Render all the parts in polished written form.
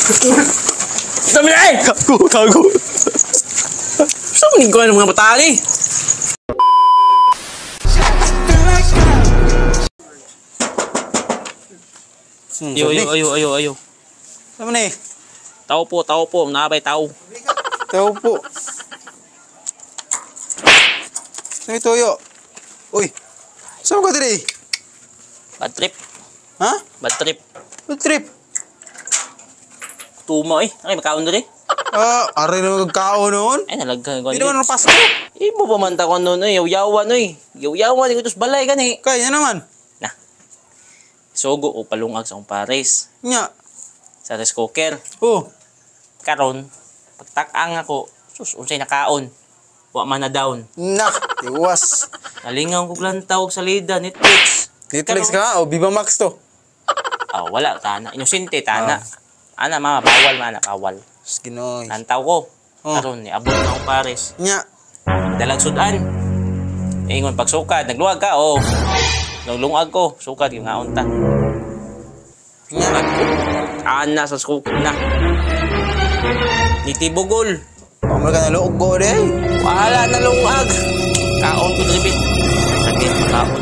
Dami na eh! Gago. Saan mo nagkawa ng mga batali? Ayo. Sama ni. Tao po. Nakabay tao. Tao po. Saan itoyo? Uy. Saan ka diri? Bad trip. Ha? Bad trip. Good trip. Tuma eh. Ay, makaon doon eh. Aray na magkao noon. Ay, nalagkan ko. Hindi naman napasko. Ibo pa man ta ko noon eh. Yaw-yawan eh. Yaw-yawan. Ito sa balay gani. Kaya naman. Na. Sogo o palungag sa akong pares. Nya. Sa rice cooker. Oh. Karon, pagtak-ang ako, sus, unsay nakaon. Wa man na down. Nah. Iwas. Nalingaw ko lang tawag sa lida, Netflix. Netflix ka? O Viva Max to? Wala, tana. Inosente, tana. Ana, mama, bawal, bawal. Ginoy. Nantaw ko. Karon, niabot na akong pares. Nya. Dalag sudan. Ingon, pagsukad, nagluwag ka, naglungag ko, sukad, yung ngaon ta. Nya. Ana sa sukad na. Nitibugol. Pamal ka na loog ko de. Wala na lungag. Kaon ko dribit. Sakit, kaon.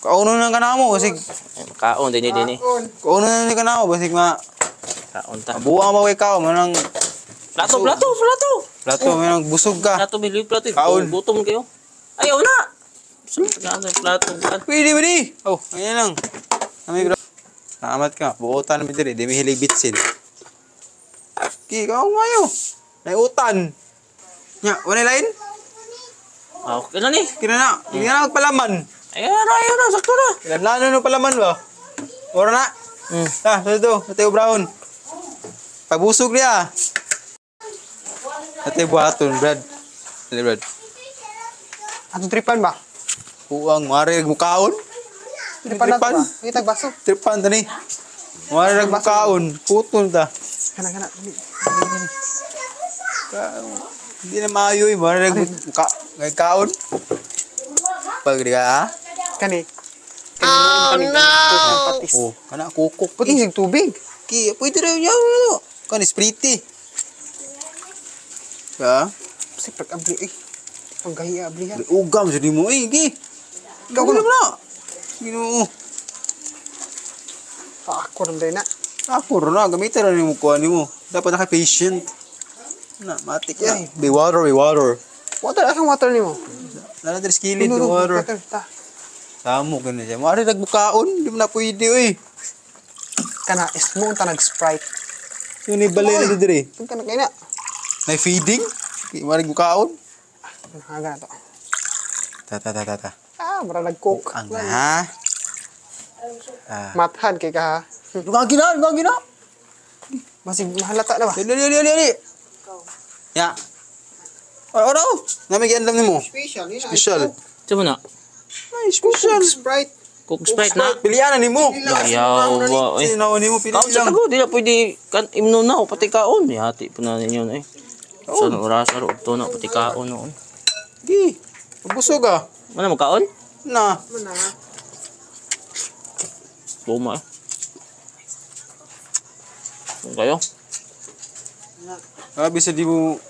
Kauno na ka na mo. Basig. Kaon, dini. Kauno na ka na mo. Basig ma. Kaon ta. Buwa mo kay kao. Manang. Plato. Plato. Manang busog ka. Plato, miliw plato. Kaon. Gutom kayo. Ayaw na. Sunod na ang plato. Pwede. Oh, ayan lang. Nami bro. Salamat ka. Buotan namin diri. Di may hilig bitsin. Ki, kaong mayo. Naiutan. Nya, wala lain? Okay na ni. Kina na. Hindi na magpalaman. Ayaw na. Sakto na. Ilan lalo no palaman ba? Ora na. Ito. Ito brown. Pabusog niya. Ate buhaton, Brad. Dali, Brad. Atong tripan ba? Uang, mari nagmukaon. Tripan na ba? Itag baso. Tripan tani. Mari nagmukaon. Putol ta. Kana. Hindi na maayo eh. Mari nagmukaon. Pag di ka, ha? Kani. Oh no! Patis. Oh, kana kukuk. Puting sig tubig. Ki, pwede rin yaw. Kana spriti. Ha? Si pag abli eh. Panggahi abli ha. Ugam sa di mo eh. Ki. Ikaw na na. Ginoo. Ako rin din na. Ako na, gamitin rin mo kuha ni mo. Dapat naka-patient. Na, matik na. Be water. Water, asang water ni mo? Lala dari skillet, be water. Samo ka na siya. Mari nagbukaon, di mo na pwede eh. Kana, ismo ta nag-sprite. Yun balay na dito Ito ka na kayo na. na feeding? Mari nagbukaon? Haga na to. Ta. Mara nag-cook. Ang ha? Mathan kay ka ha. Lugagi na. Masig mahalata na ba? Dali. Ya. Ora. Namigyan lang nimo. Special. Ito mo na. Ay, special. Sprite. Cook Sprite na. Pilihan na nimo. Ayaw ba eh. Sinaw nimo pili Kaon sa lang. tago. Di na pwede imno na o pati kaon. Hati po na ninyo na eh. Sa oras o ito na pati kaon noon. Di. Busog ah. Ano mo kaon? Na. Luma eh. Ano kayo? Grabe sa di mo.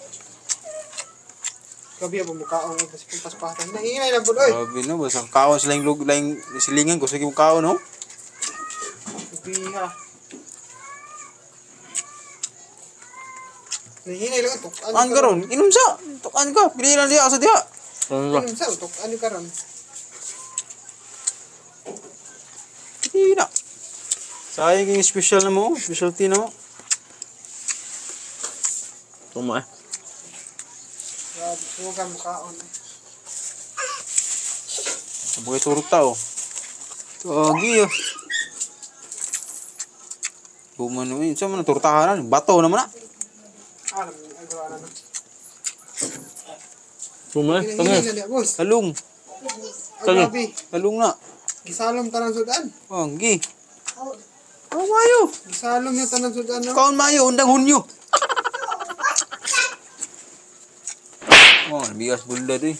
Gabi ang mukhaong kasi kung paspatan. Nangingay na buloy. Grabe no. Basta kaon sila yung silingan ko. Sige mo kaon no. Biha. Nangingay lang ito. Tukan ka ron. Inom sa. Tukan ka. Pili lang diya. Asa diya. Ano ba? Ano sa ito? Ano ka ron? Hindi na. Sayang yung special na mo. Specialty na mo. Luma eh. Grabe, sugan mukhaon. Sabagay turog tao. Tagi ah. Bumano yun. Saan mo na turtahanan? Bato naman na. Alam mo, ay gawa na na. Luma eh. Kami. Nangingay na diya, boss. Talong. Ay, grabe. Talong na. Gisalom tanang sudan. Gi. Oh, mayo. Gisalom yung tanang sudan. No? Kaon mayo. Undang hunyo. Oh, bigas bulda doy.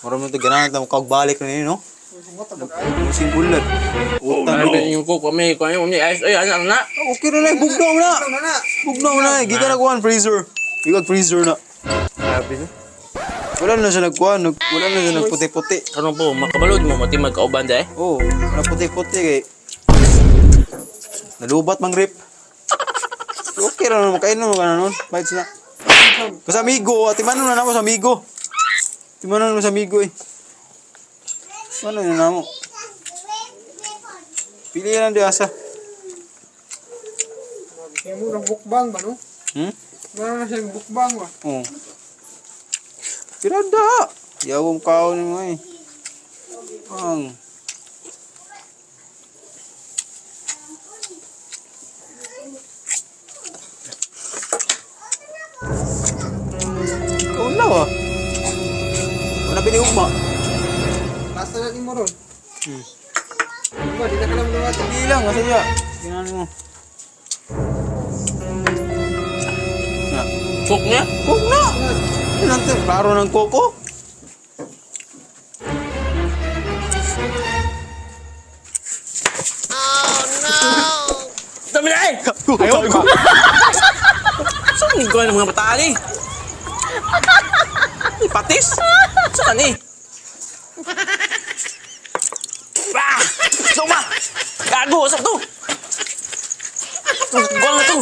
Maram na ito ganang na kagbalik na yun, no? Sumot tabag ay. Musing bulat. Utang. Ano yung cook kami, ay anak na. Okay na na, bugnaw na. Ano na? Bugnaw na. Giga na kuhan, freezer. Giga freezer na. Sabi na. Wala na siya nagkuhan. Wala na siya nagputi-puti. Ano po, makabalod mo, mati magkauban dahil. Oo, wala puti-puti kay. Nalubat mang rip. Okay ra naman, kainom ka na nun. Bites na. Sa amigo, timanon na namo sa amigo. Timanon mo sa amigo eh. Ano na namo? Pili lang di asa. Kaya mo ng bukbang ba no? Meron na siyang bukbang ba? Oo. Pirada. Yawong kaon mo eh. Ang. Kaon na ba? Wala piniugma. Last na natin mo ron. Diba, di na ka lang luwat. Hindi lang, masaya. Tingnan mo. Na. Cook niya? Huwag na! Yan ang klaro ng koko. Dami na eh! Ayaw ka! Saan yung gawin ng mga bataan eh? Patis? Saan eh? Ah! Suma! Gago! Saan to? Gawin na to!